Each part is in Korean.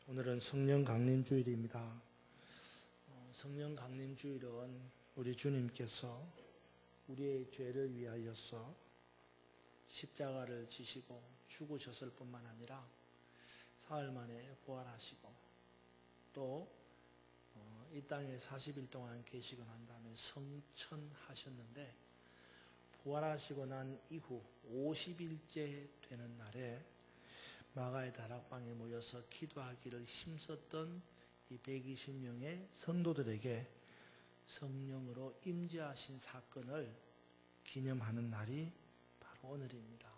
오늘은 성령 강림 주일입니다. 성령 강림 주일은 우리 주님께서 우리의 죄를 위하여서 십자가를 지시고 죽으셨을 뿐만 아니라 사흘 만에 부활하시고 또 이 땅에 40일 동안 계시고 난 다음에 성천하셨는데, 부활하시고 난 이후 50일째 되는 날에 마가의 다락방에 모여서 기도하기를 힘썼던 이 120명의 성도들에게 성령으로 임재하신 사건을 기념하는 날이 바로 오늘입니다.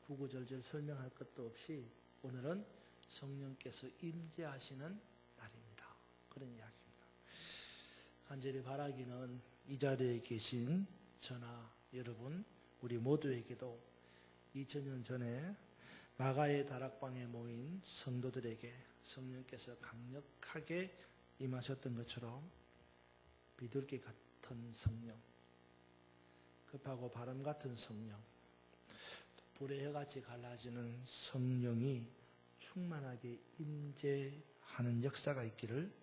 구구절절 설명할 것도 없이 오늘은 성령께서 임재하시는 날입니다. 그런 이야기입니다. 간절히 바라기는 이 자리에 계신 저나 여러분, 우리 모두에게도 2000년 전에 마가의 다락방에 모인 성도들에게 성령께서 강력하게 임하셨던 것처럼 비둘기 같은 성령, 급하고 바람 같은 성령, 불의 혀같이 갈라지는 성령이 충만하게 임재하는 역사가 있기를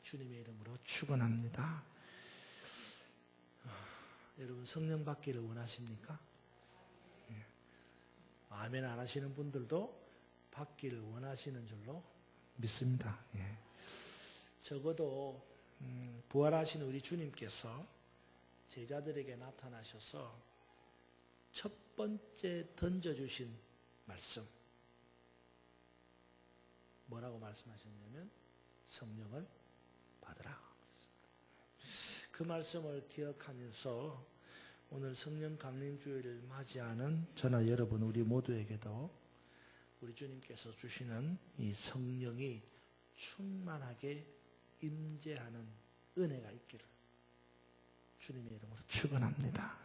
주님의 이름으로 축원합니다. 여러분, 성령 받기를 원하십니까? 아멘 안 하시는 분들도 받기를 원하시는 줄로 믿습니다. 적어도 부활하신 우리 주님께서 제자들에게 나타나셔서 첫 번째 던져주신 말씀, 뭐라고 말씀하셨냐면 성령을 받으라. 그 말씀을 기억하면서 오늘 성령 강림 주일을 맞이하는 저나 여러분, 우리 모두에게도 우리 주님께서 주시는 이 성령이 충만하게 임재하는 은혜가 있기를 주님의 이름으로 축원합니다.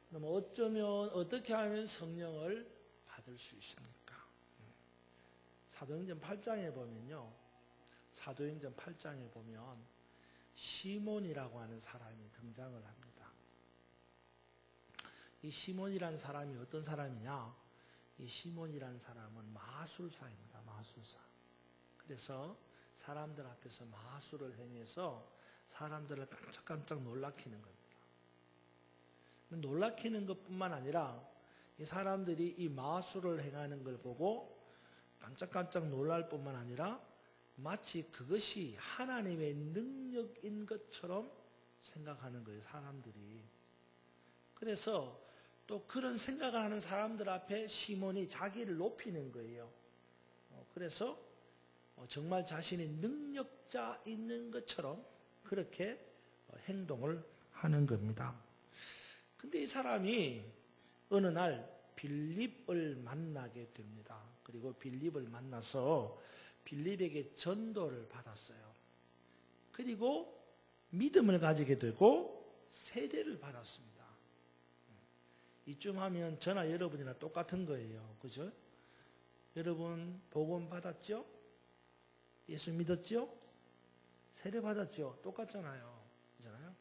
그럼 어떻게 하면 성령을 받을 수 있습니까? 사도행전 8장에 보면요, 사도행전 8장에 보면 시몬이라고 하는 사람이 등장을 합니다. 이 시몬이라는 사람이 어떤 사람이냐? 이 시몬이라는 사람은 마술사입니다. 마술사. 그래서 사람들 앞에서 마술을 행해서 사람들을 깜짝깜짝 놀라키는 겁니다. 놀라키는 것뿐만 아니라 이 사람들이 이 마술을 행하는 걸 보고 깜짝깜짝 놀랄 뿐만 아니라 마치 그것이 하나님의 능력인 것처럼 생각하는 거예요, 사람들이. 그래서 또 그런 생각을 하는 사람들 앞에 시몬이 자기를 높이는 거예요. 그래서 정말 자신이 능력자 있는 것처럼 그렇게 행동을 하는 겁니다. 근데 이 사람이 어느 날 빌립을 만나게 됩니다. 그리고 빌립을 만나서 빌립에게 전도를 받았어요. 그리고 믿음을 가지게 되고 세례를 받았습니다. 이쯤 하면 저나 여러분이나 똑같은 거예요. 그죠? 여러분 복음 받았죠? 예수 믿었죠? 세례 받았죠? 똑같잖아요. 그렇잖아요?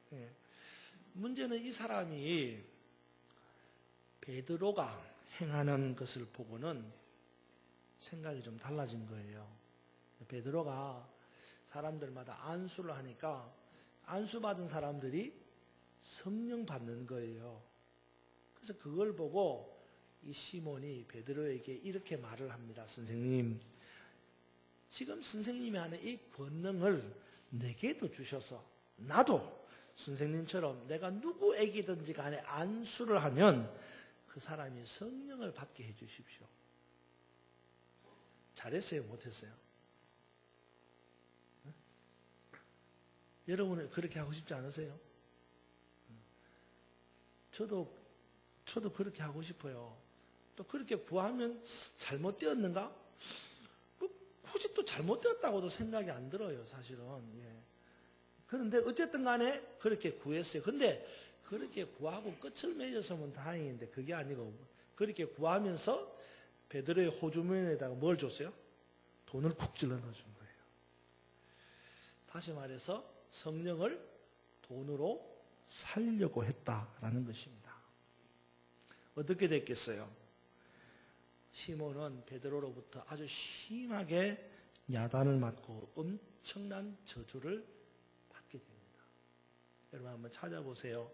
문제는 이 사람이 베드로가 행하는 것을 보고는 생각이 좀 달라진 거예요. 베드로가 사람들마다 안수를 하니까 안수 받은 사람들이 성령 받는 거예요. 그래서 그걸 보고 이 시몬이 베드로에게 이렇게 말을 합니다. 선생님, 지금 선생님이 하는 이 권능을 내게도 주셔서 나도 선생님처럼 내가 누구에게든지 간에 안수를 하면 그 사람이 성령을 받게 해 주십시오. 잘했어요? 못했어요? 여러분은 그렇게 하고 싶지 않으세요? 저도 그렇게 하고 싶어요. 또 그렇게 구하면 잘못되었는가? 굳이 또 잘못되었다고도 생각이 안 들어요, 사실은. 그런데 어쨌든 간에 그렇게 구했어요. 근데 그렇게 구하고 끝을 맺었으면 다행인데 그게 아니고 그렇게 구하면서 베드로의 호주머니에다가 뭘 줬어요? 돈을 쿡 찔러 넣어준 거예요. 다시 말해서 성령을 돈으로 살려고 했다라는 것입니다. 어떻게 됐겠어요? 시몬은 베드로로부터 아주 심하게 야단을 맞고 엄청난 저주를 받게 됩니다. 여러분 한번 찾아보세요.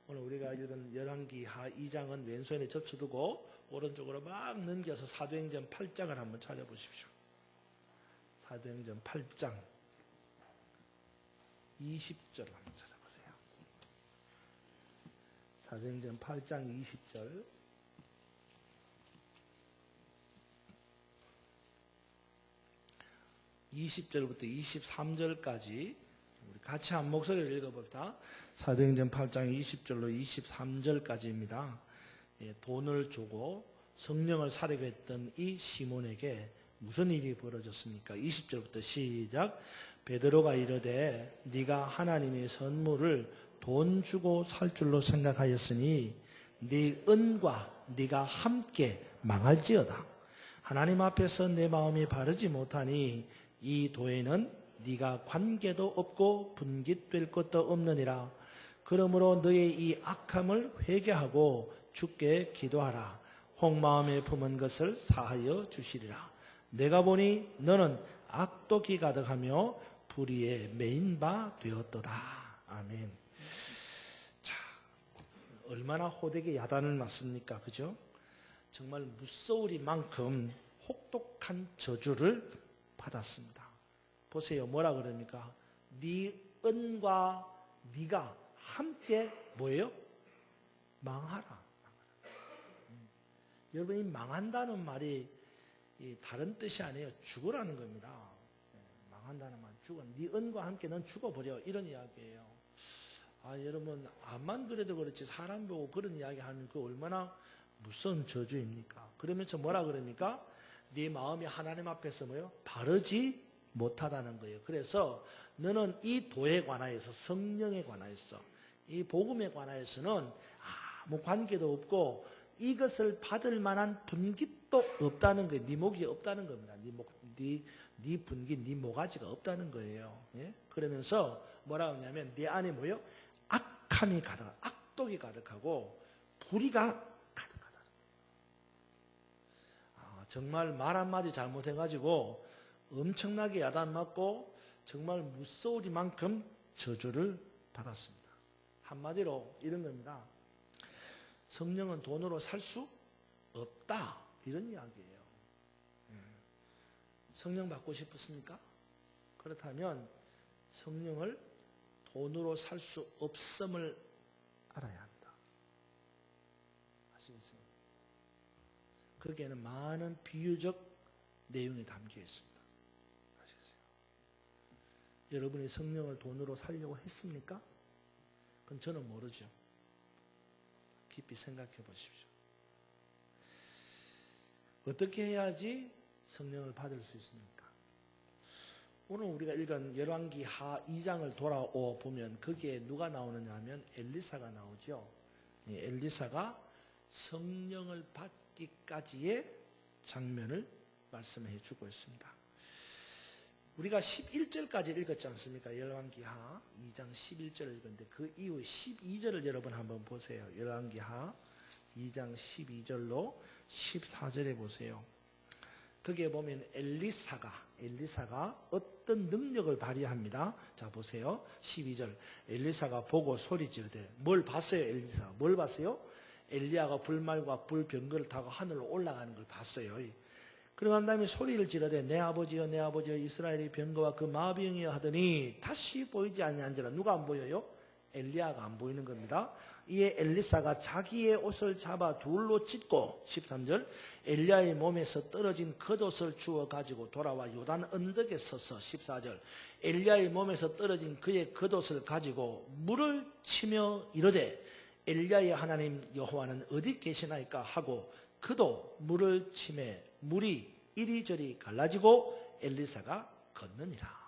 오늘 우리가 읽은 열왕기하 2장은 왼손에 접쳐두고 오른쪽으로 막 넘겨서 사도행전 8장을 한번 찾아보십시오. 사도행전 8장 20절 한번 찾아보세요. 사도행전 8장 20절. (20절부터) (23절까지) 우리 같이 한 목소리를 읽어봅시다. 사도행전 8장 20절로 23절까지입니다. 돈을 주고 성령을 사려고 했던 이 시몬에게 무슨 일이 벌어졌습니까? 20절부터 시작. 베드로가 이르되 네가 하나님의 선물을 돈 주고 살 줄로 생각하였으니 네 은과 네가 함께 망할지어다. 하나님 앞에서 내 마음이 바르지 못하니 이 도에는 네가 관계도 없고 분깃될 것도 없느니라. 그러므로 너의 이 악함을 회개하고 주께 기도하라. 혹마음에 품은 것을 사하여 주시리라. 내가 보니 너는 악독이 가득하며 불의에 매인 바 되었도다. 아멘. 자, 얼마나 호되게 야단을 맞습니까? 그죠? 정말 무서우리만큼 혹독한 저주를 받았습니다. 보세요. 뭐라 그럽니까? 네 은과 네가 함께 뭐예요? 망하라. 여러분, 이 망한다는 말이 다른 뜻이 아니에요. 죽으라는 겁니다. 망한다는 말, 죽어. 네 은과 함께 넌 죽어버려. 이런 이야기예요. 여러분, 암만 그래도 그렇지 사람 보고 그런 이야기 하면 그 얼마나 무서운 저주입니까? 그러면서 뭐라 그럽니까? 네 마음이 하나님 앞에서 뭐요? 바르지 못하다는 거예요. 그래서 너는 이 도에 관하여서, 성령에 관하여서, 이 복음에 관하여서는 아무 관계도 없고 이것을 받을 만한 분깃도 없다는 거예요. 네 목이 없다는 겁니다. 네 분깃, 네 모가지가 없다는 거예요. 예? 그러면서 뭐라 하냐면 네 안에 뭐요? 악함이 악독이 가득하고 불의가 가득하다. 정말 말 한마디 잘못해가지고 엄청나게 야단 맞고 정말 무서우리만큼 저주를 받았습니다. 한마디로 이런 겁니다. 성령은 돈으로 살 수 없다. 이런 이야기예요. 성령 받고 싶으십니까? 그렇다면 성령을 돈으로 살 수 없음을 알아야 합니다. 아시겠어요? 거기에는 많은 비유적 내용이 담겨 있습니다. 아시겠어요? 여러분이 성령을 돈으로 살려고 했습니까? 그건 저는 모르죠. 깊이 생각해 보십시오. 어떻게 해야지 성령을 받을 수 있습니까? 오늘 우리가 읽은 열왕기하 2장을 돌아오 보면 거기에 누가 나오느냐 하면 엘리사가 나오죠. 엘리사가 성령을 받기까지의 장면을 말씀해 주고 있습니다. 우리가 11절까지 읽었지 않습니까? 열왕기하 2장 11절을 읽었는데 그 이후 12절을 여러분 한번 보세요. 열왕기하 2장 12절로 14절에 보세요. 거기에 보면 엘리사가 어떤 능력을 발휘합니다. 자, 보세요. 12절. 엘리사가 보고 소리 지르되, 뭘 봤어요? 엘리사가 뭘 봤어요? 엘리야가 불말과 불병거를 타고 하늘로 올라가는 걸 봤어요. 그러고 난 다음에 소리를 지르되 내 아버지여 내 아버지여 이스라엘의 병거와 그 마병이여 하더니 다시 보이지 아니한지라. 누가 안 보여요? 엘리야가 안 보이는 겁니다. 이에 엘리사가 자기의 옷을 잡아 둘로 찢고 13절 엘리야의 몸에서 떨어진 겉옷을 주워 가지고 돌아와 요단 언덕에 서서 14절 엘리야의 몸에서 떨어진 그의 겉옷을 가지고 물을 치며 이르되 엘리야의 하나님 여호와는 어디 계시나이까 하고 그도 물을 치매 물이 이리저리 갈라지고 엘리사가 걷느니라.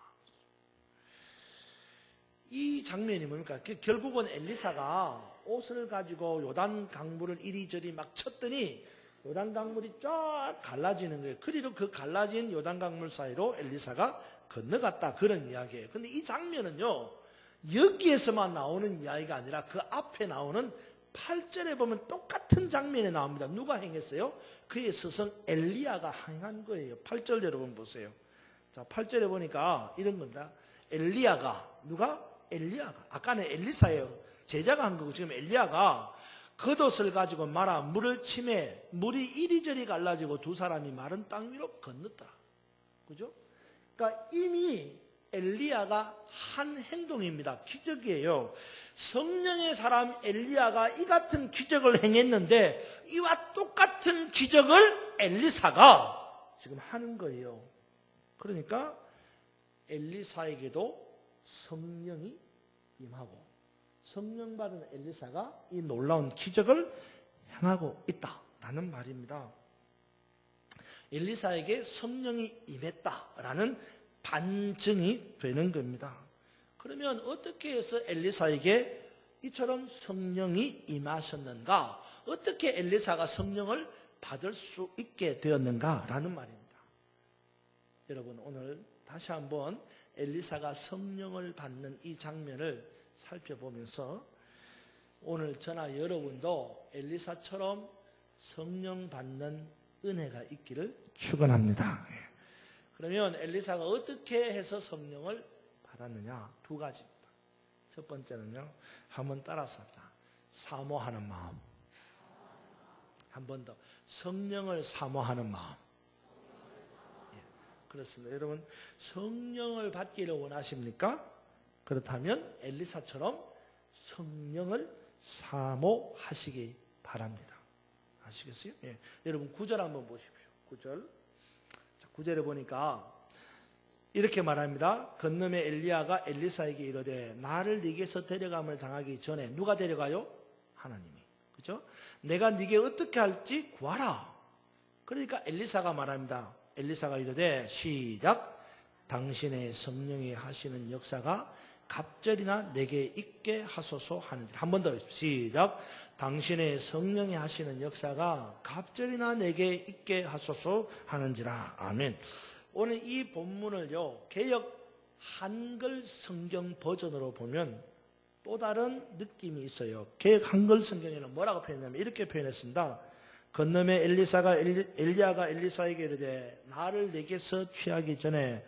이 장면이 뭡니까? 결국은 엘리사가 옷을 가지고 요단 강물을 이리저리 막 쳤더니 요단 강물이 쫙 갈라지는 거예요. 그리고 그 갈라진 요단 강물 사이로 엘리사가 건너갔다. 그런 이야기예요. 근데 이 장면은요, 여기에서만 나오는 이야기가 아니라 그 앞에 나오는 8절에 보면 똑같은 장면이 나옵니다. 누가 행했어요? 그의 스승 엘리야가 행한 거예요. 8절 여러분 보세요. 자, 8절에 보니까 이런 겁니다. 엘리야가, 누가? 엘리야가. 아까는 엘리사예요. 제자가 한 거고 지금 엘리야가 겉옷을 가지고 말아 물을 치매 물이 이리저리 갈라지고 두 사람이 마른 땅 위로 건넜다. 그죠? 그러니까 이미 엘리야가 한 행동입니다. 기적이에요. 성령의 사람 엘리야가 이 같은 기적을 행했는데 이와 똑같은 기적을 엘리사가 지금 하는 거예요. 그러니까 엘리사에게도 성령이 임하고 성령 받은 엘리사가 이 놀라운 기적을 행하고 있다라는 말입니다. 엘리사에게 성령이 임했다라는 반증이 되는 겁니다. 그러면 어떻게 해서 엘리사에게 이처럼 성령이 임하셨는가? 어떻게 엘리사가 성령을 받을 수 있게 되었는가라는 말입니다. 여러분 오늘 다시 한번 엘리사가 성령을 받는 이 장면을 살펴보면서 오늘 저나 여러분도 엘리사처럼 성령 받는 은혜가 있기를 축원합니다. 그러면 엘리사가 어떻게 해서 성령을 받았느냐? 두 가지입니다. 첫 번째는요, 한번 따라서 합니다. 사모하는 마음. 한 번 더, 성령을 사모하는 마음. 그렇습니다. 여러분 성령을 받기를 원하십니까? 그렇다면 엘리사처럼 성령을 사모하시기 바랍니다. 아시겠어요? 예. 여러분 9절 한번 보십시오. 9절. 9절에 보니까 이렇게 말합니다. 건너매 엘리야가 엘리사에게 이르되 나를 네게서 데려감을 당하기 전에 누가 데려가요? 하나님이. 그죠? 내가 네게 어떻게 할지 구하라. 그러니까 엘리사가 말합니다. 엘리사가 이르되 시작. 당신의 성령이 하시는 역사가 갑절이나 내게 있게 하소서 하는지라. 한 번 더 시작. 당신의 성령이 하시는 역사가 갑절이나 내게 있게 하소서 하는지라. 아멘. 오늘 이 본문을요, 개역 한글 성경 버전으로 보면 또 다른 느낌이 있어요. 개역 한글 성경에는 뭐라고 표현하냐면 이렇게 표현했습니다. 건너매 엘리야가 엘리사에게 이르되 나를 내게서 취하기 전에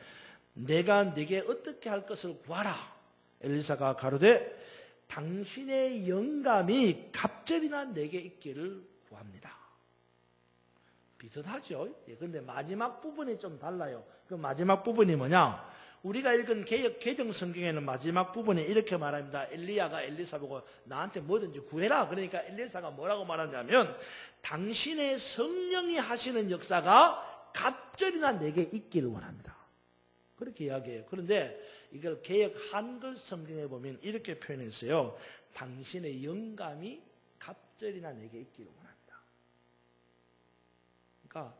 내가 네게 어떻게 할 것을 구하라. 엘리사가 가로되 당신의 영감이 갑절이나 내게 있기를 구합니다. 비슷하죠? 그런데 마지막 부분이 좀 달라요. 그 마지막 부분이 뭐냐? 우리가 읽은 개역 개정 성경에는 마지막 부분에 이렇게 말합니다. 엘리야가 엘리사 보고 나한테 뭐든지 구해라. 그러니까 엘리사가 뭐라고 말하냐면 당신의 성령이 하시는 역사가 갑절이나 내게 있기를 원합니다. 그렇게 이야기해요. 그런데 이걸 개역 한글 성경에 보면 이렇게 표현했어요. 당신의 영감이 갑절이나 내게 있기를 원합니다. 그러니까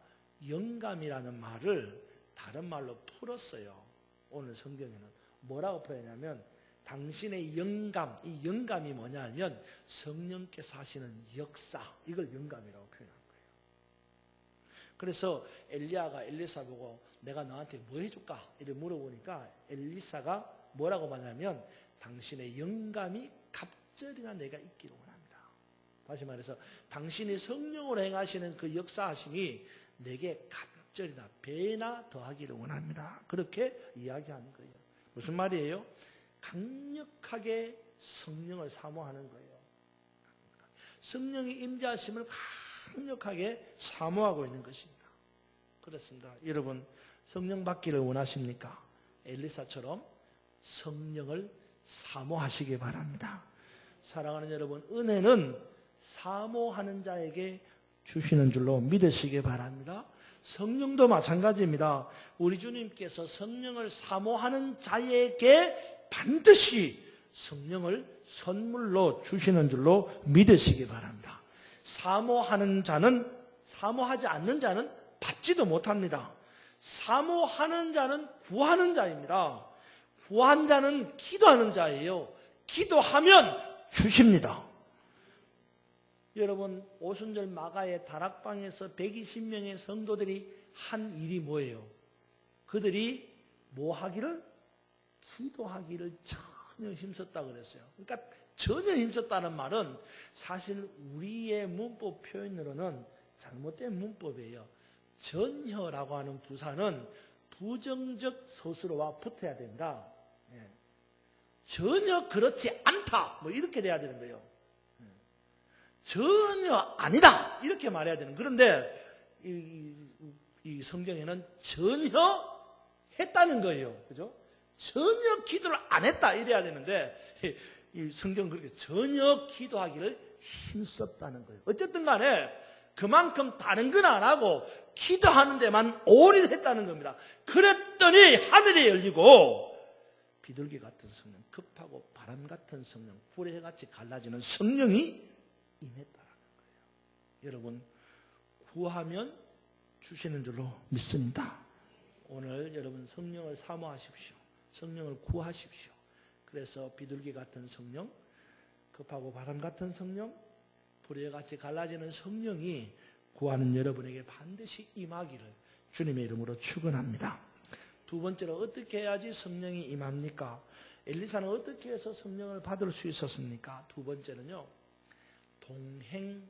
영감이라는 말을 다른 말로 풀었어요. 오늘 성경에는 뭐라고 표현하냐면 당신의 영감, 이 영감이 뭐냐면 성령께서 하시는 역사, 이걸 영감이라고 표현한 거예요. 그래서 엘리야가 엘리사 보고 내가 너한테 뭐 해줄까? 이렇게 물어보니까 엘리사가 뭐라고 말하냐면 당신의 영감이 갑절이나 내가 있기를 원합니다. 다시 말해서 당신이 성령으로 행하시는 그 역사하심이 내게 갑절이나 배나 더하기를 원합니다. 그렇게 이야기하는 거예요. 무슨 말이에요? 강력하게 성령을 사모하는 거예요. 성령의 임재하심을 강력하게 사모하고 있는 것입니다. 그렇습니다. 여러분 성령 받기를 원하십니까? 엘리사처럼 성령을 사모하시기 바랍니다. 사랑하는 여러분, 은혜는 사모하는 자에게 주시는 줄로 믿으시기 바랍니다. 성령도 마찬가지입니다. 우리 주님께서 성령을 사모하는 자에게 반드시 성령을 선물로 주시는 줄로 믿으시기 바랍니다. 사모하는 자는, 사모하지 않는 자는 받지도 못합니다. 사모하는 자는 구하는 자입니다. 구한 자는 기도하는 자예요. 기도하면 주십니다. 여러분 오순절 마가의 다락방에서 120명의 성도들이 한 일이 뭐예요? 그들이 뭐 하기를? 기도하기를 전혀 힘썼다 그랬어요. 그러니까 전혀 힘썼다는 말은 사실 우리의 문법 표현으로는 잘못된 문법이에요. 전혀라고 하는 부사는 부정적 서술어와 붙어야 된다. 예. 전혀 그렇지 않다. 뭐 이렇게 돼야 되는 거예요. 전혀 아니다. 이렇게 말해야 되는. 그런데 이 성경에는 전혀 했다는 거예요. 그죠? 전혀 기도를 안 했다. 이래야 되는데 이 성경은 그렇게 전혀 기도하기를 힘썼다는 거예요. 어쨌든 간에 그만큼 다른 건 안 하고 기도하는 데만 올인했다는 겁니다. 그랬더니 하늘이 열리고 비둘기 같은 성령, 급하고 바람 같은 성령, 불의 같이 갈라지는 성령이 임했다는 거예요. 여러분, 구하면 주시는 줄로 믿습니다. 오늘 여러분 성령을 사모하십시오. 성령을 구하십시오. 그래서 비둘기 같은 성령, 급하고 바람 같은 성령, 불의 같이 갈라지는 성령이 구하는 여러분에게 반드시 임하기를 주님의 이름으로 축원합니다. 두 번째로 어떻게 해야지 성령이 임합니까? 엘리사는 어떻게 해서 성령을 받을 수 있었습니까? 두 번째는요, 동행,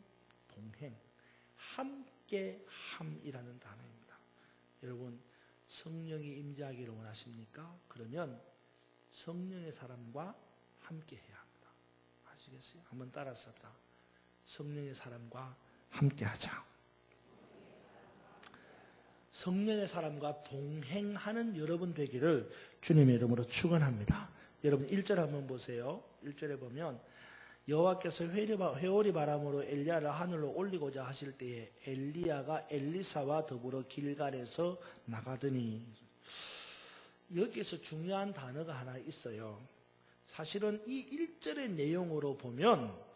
함께함이라는 단어입니다. 여러분, 성령이 임재하기를 원하십니까? 그러면 성령의 사람과 함께 해야 합니다. 아시겠어요? 한번 따라서 합시다. 성령의 사람과 함께 하자. 성령의 사람과 동행하는 여러분 되기를 주님의 이름으로 축원합니다. 여러분 1절 한번 보세요. 1절에 보면 여호와께서 회오리 바람으로 엘리야를 하늘로 올리고자 하실 때에 엘리야가 엘리사와 더불어 길갈에서 나가더니, 여기에서 중요한 단어가 하나 있어요. 사실은 이 1절의 내용으로 보면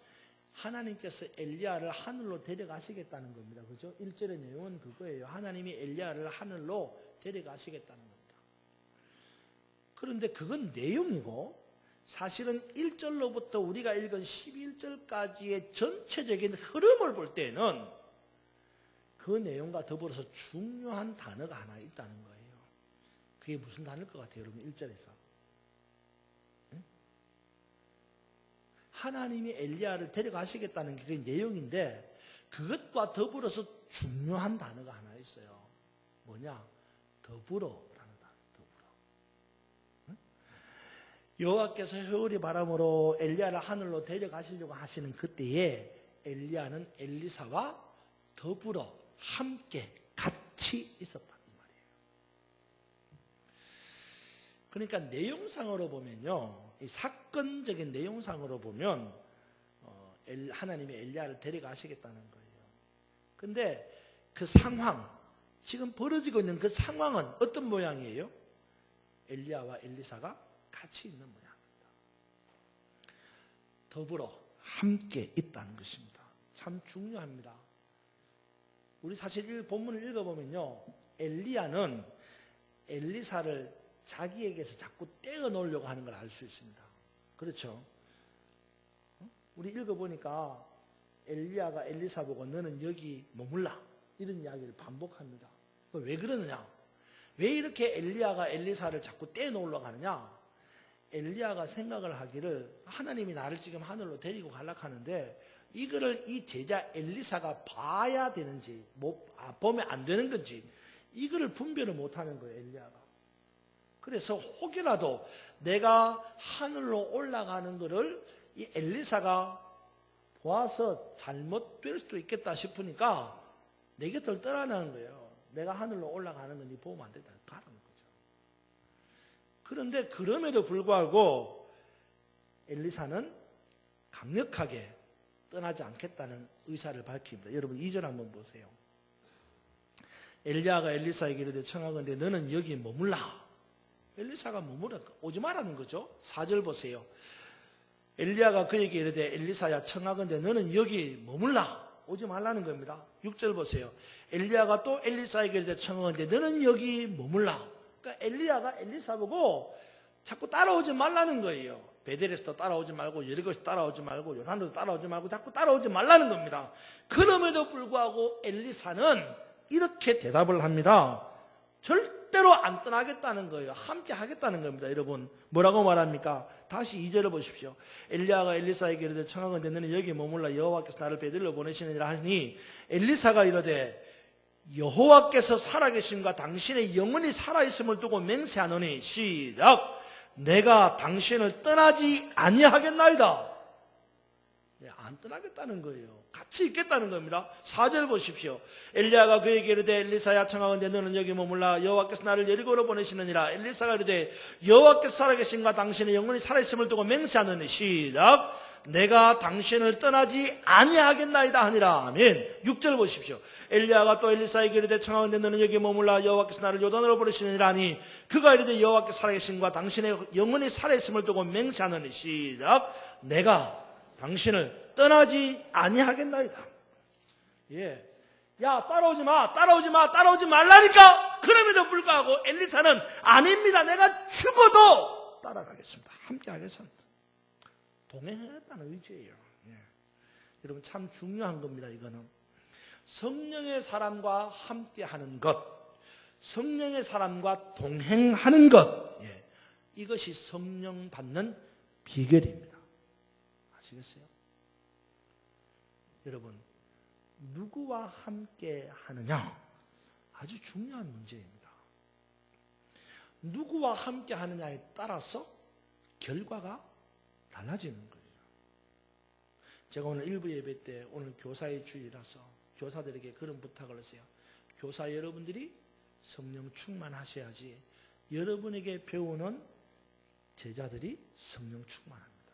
하나님께서 엘리야를 하늘로 데려가시겠다는 겁니다. 그죠? 1절의 내용은 그거예요. 하나님이 엘리야를 하늘로 데려가시겠다는 겁니다. 그런데 그건 내용이고, 사실은 1절로부터 우리가 읽은 11절까지의 전체적인 흐름을 볼 때는 그 내용과 더불어서 중요한 단어가 하나 있다는 거예요. 그게 무슨 단어일 것 같아요, 여러분? 1절에서. 하나님이 엘리야를 데려가시겠다는 게 그 내용인데, 그것과 더불어서 중요한 단어가 하나 있어요. 뭐냐? 더불어라는 단어. 더불어. 응? 여호와께서 회오리 바람으로 엘리야를 하늘로 데려가시려고 하시는 그때에 엘리야는 엘리사와 더불어 함께 같이 있었다 이 말이에요. 그러니까 내용상으로 보면요, 이 사건적인 내용상으로 보면 하나님이 엘리야를 데려가시겠다는 거예요. 근데 그 상황, 지금 벌어지고 있는 그 상황은 어떤 모양이에요? 엘리야와 엘리사가 같이 있는 모양입니다. 더불어 함께 있다는 것입니다. 참 중요합니다. 우리 사실 이 본문을 읽어보면요, 엘리야는 엘리사를 자기에게서 자꾸 떼어 놓으려고 하는 걸 알 수 있습니다. 그렇죠? 우리 읽어보니까 엘리야가 엘리사 보고 너는 여기 머물라, 이런 이야기를 반복합니다. 왜 그러느냐? 왜 이렇게 엘리야가 엘리사를 자꾸 떼어 놓으려고 하느냐? 엘리야가 생각을 하기를 하나님이 나를 지금 하늘로 데리고 가려고 하는데 이거를 이 제자 엘리사가 봐야 되는지 보면 안 되는 건지 이거를 분별을 못하는 거예요, 엘리야가. 그래서 혹여라도 내가 하늘로 올라가는 것을 이 엘리사가 보아서 잘못될 수도 있겠다 싶으니까 내 곁을 떠나는 거예요. 내가 하늘로 올라가는 건 네 보면 안 된다. 가라는 거죠. 그런데 그럼에도 불구하고 엘리사는 강력하게 떠나지 않겠다는 의사를 밝힙니다. 여러분 2절 한번 보세요. 엘리야가 엘리사에게 이르되 청하건대 너는 여기 머물라. 엘리사가 머물러 오지 말라는 거죠. 4절 보세요. 엘리야가 그에게 이르되 엘리사야 청하건대 너는 여기 머물라. 오지 말라는 겁니다. 6절 보세요. 엘리야가 또 엘리사에게 이르되 청하건대 너는 여기 머물라. 그러니까 엘리야가 엘리사 보고 자꾸 따라오지 말라는 거예요. 베델에서도 따라오지 말고 여리고에서 따라오지 말고 요단으로 따라오지 말고 자꾸 따라오지 말라는 겁니다. 그럼에도 불구하고 엘리사는 이렇게 대답을 합니다. 절대 절대로 안 떠나겠다는 거예요. 함께 하겠다는 겁니다. 여러분 뭐라고 말합니까? 다시 2절을 보십시오. 엘리야가 엘리사에게 이르되 청하건대 너는 여기 머물라 여호와께서 나를 베들레로 보내시느니라 하니 엘리사가 이르되 여호와께서 살아계심과 당신의 영혼이 살아있음을 두고 맹세하노니 시작 내가 당신을 떠나지 아니하겠나이다. 안 떠나겠다는 거예요. 같이 있겠다는 겁니다. 4절 보십시오. 엘리야가 그에게 이르되 엘리사야 청하건대 너는 여기 머물라 여호와께서 나를 여리고로 보내시느니라. 엘리사가 이르되 여호와께서 살아계신과 당신의 영혼이 살아있음을 두고 맹세하노니 시작 내가 당신을 떠나지 아니하겠나이다 하니라. 아멘. 6절 보십시오. 엘리야가 또 엘리사에게 이르되 청하건대 너는 여기 머물라 여호와께서 나를 요단으로 보내시느니라 하니 그가 이르되 여호와께서 살아계신과 당신의 영혼이 살아있음을 두고 맹세하노니 시작 내가 당신을 떠나지 아니하겠나이다. 예. 야, 따라오지 말라니까! 그럼에도 불구하고 엘리사는 아닙니다. 내가 죽어도 따라가겠습니다. 함께 하겠습니다. 동행하겠다는 의지예요. 예. 여러분 참 중요한 겁니다. 이거는. 성령의 사람과 함께 하는 것, 성령의 사람과 동행하는 것, 예. 이것이 성령 받는 비결입니다. 아시겠어요? 여러분, 누구와 함께 하느냐? 아주 중요한 문제입니다. 누구와 함께 하느냐에 따라서 결과가 달라지는 거예요. 제가 오늘 일부 예배 때 오늘 교사의 주일이라서 교사들에게 그런 부탁을 했어요. 교사 여러분들이 성령 충만하셔야지 여러분에게 배우는 제자들이 성령 충만합니다.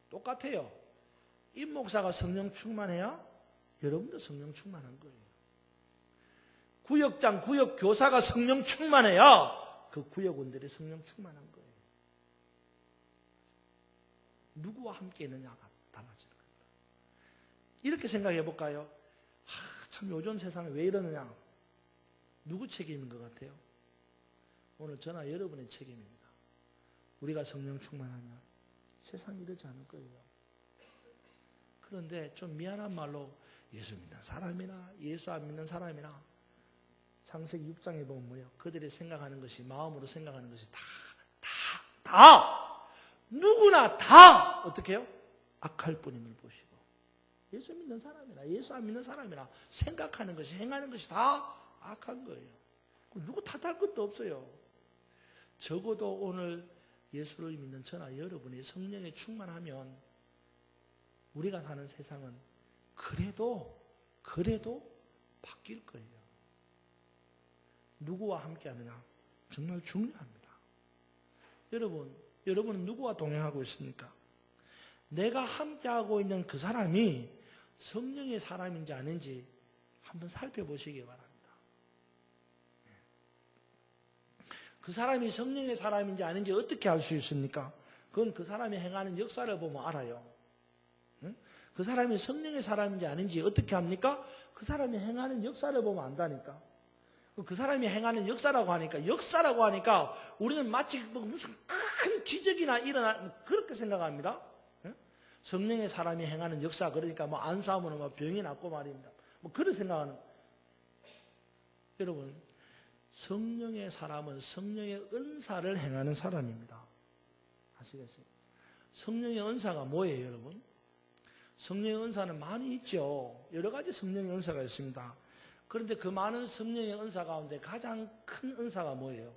똑같아요. 임 목사가 성령 충만해야 여러분도 성령 충만한 거예요. 구역장, 구역 교사가 성령 충만해야 그 구역원들이 성령 충만한 거예요. 누구와 함께 있느냐가 달라지는 겁니다. 이렇게 생각해 볼까요? 참 요즘 세상에 왜 이러느냐? 누구 책임인 것 같아요? 오늘 저나 여러분의 책임입니다. 우리가 성령 충만하면 세상이 이러지 않을 거예요. 그런데 좀 미안한 말로 예수 믿는 사람이나 예수 안 믿는 사람이나 창세기 6장에 보면 뭐예요? 그들이 생각하는 것이 마음으로 생각하는 것이 다 누구나 다 어떻게 해요? 악할 뿐임을 보시고 예수 믿는 사람이나 예수 안 믿는 사람이나 생각하는 것이 행하는 것이 다 악한 거예요. 누구 탓할 것도 없어요. 적어도 오늘 예수를 믿는 저나 여러분이 성령에 충만하면 우리가 사는 세상은 그래도 바뀔 거예요. 누구와 함께 하느냐? 정말 중요합니다. 여러분은 누구와 동행하고 있습니까? 내가 함께하고 있는 그 사람이 성령의 사람인지 아닌지 한번 살펴보시기 바랍니다. 그 사람이 성령의 사람인지 아닌지 어떻게 알 수 있습니까? 그건 그 사람이 행하는 역사를 보면 알아요. 그 사람이 성령의 사람인지 아닌지 어떻게 합니까? 그 사람이 행하는 역사를 보면 안다니까. 그 사람이 행하는 역사라고 하니까 우리는 마치 무슨 큰 기적이나 그렇게 생각합니다. 성령의 사람이 행하는 역사, 그러니까 뭐 안수하면 뭐 병이 낫고 말입니다. 뭐 그런 생각하는. 여러분, 성령의 사람은 성령의 은사를 행하는 사람입니다. 아시겠어요? 성령의 은사가 뭐예요, 여러분? 성령의 은사는 많이 있죠. 여러 가지 성령의 은사가 있습니다. 그런데 그 많은 성령의 은사 가운데 가장 큰 은사가 뭐예요?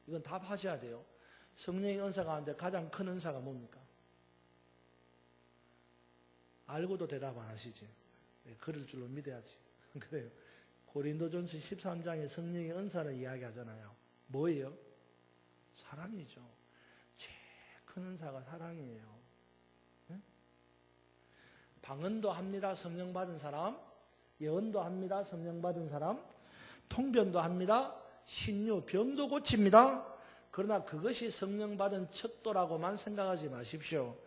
이건 답하셔야 돼요. 성령의 은사 가운데 가장 큰 은사가 뭡니까? 알고도 대답 안 하시지. 그럴 줄로 믿어야지. 그래요. 고린도전서 13장에 성령의 은사를 이야기하잖아요. 뭐예요? 사랑이죠. 제일 큰 은사가 사랑이에요. 방언도 합니다. 성령 받은 사람. 예언도 합니다. 성령 받은 사람. 통변도 합니다. 신유, 병도 고칩니다. 그러나 그것이 성령 받은 척도라고만 생각하지 마십시오.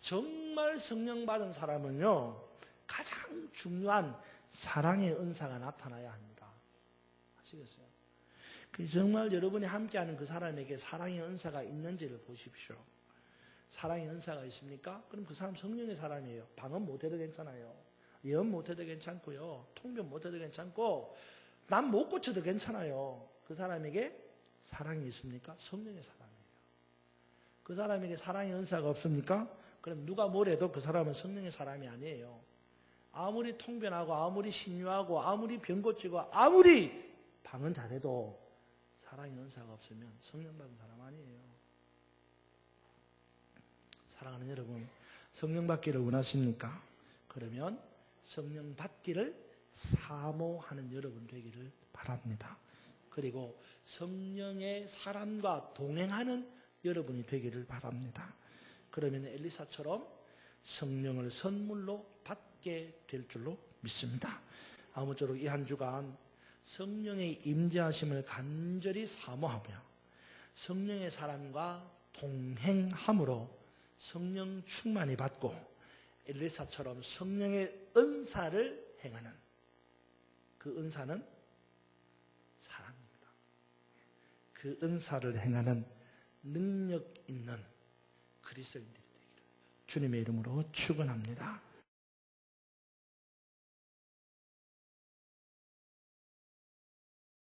정말 성령 받은 사람은요, 가장 중요한 사랑의 은사가 나타나야 합니다. 아시겠어요? 정말 여러분이 함께하는 그 사람에게 사랑의 은사가 있는지를 보십시오. 사랑의 은사가 있습니까? 그럼 그 사람 성령의 사람이에요. 방언 못해도 괜찮아요. 예언 못해도 괜찮고요. 통변 못해도 괜찮고 남 못 고쳐도 괜찮아요. 그 사람에게 사랑이 있습니까? 성령의 사랑이에요. 그 사람에게 사랑의 은사가 없습니까? 그럼 누가 뭐래도 그 사람은 성령의 사람이 아니에요. 아무리 통변하고 아무리 신유하고 아무리 병 고치고 아무리 방언 잘해도 사랑의 은사가 없으면 성령 받은 사람 아니에요. 사랑하는 여러분, 성령 받기를 원하십니까? 그러면 성령 받기를 사모하는 여러분 되기를 바랍니다. 그리고 성령의 사람과 동행하는 여러분이 되기를 바랍니다. 그러면 엘리사처럼 성령을 선물로 받게 될 줄로 믿습니다. 아무쪼록 이 한 주간 성령의 임재하심을 간절히 사모하며 성령의 사람과 동행함으로 성령 충만히 받고 엘리사처럼 성령의 은사를 행하는 그 은사는 사랑입니다. 그 은사를 행하는 능력 있는 그리스도인들이 되기를 주님의 이름으로 축원합니다.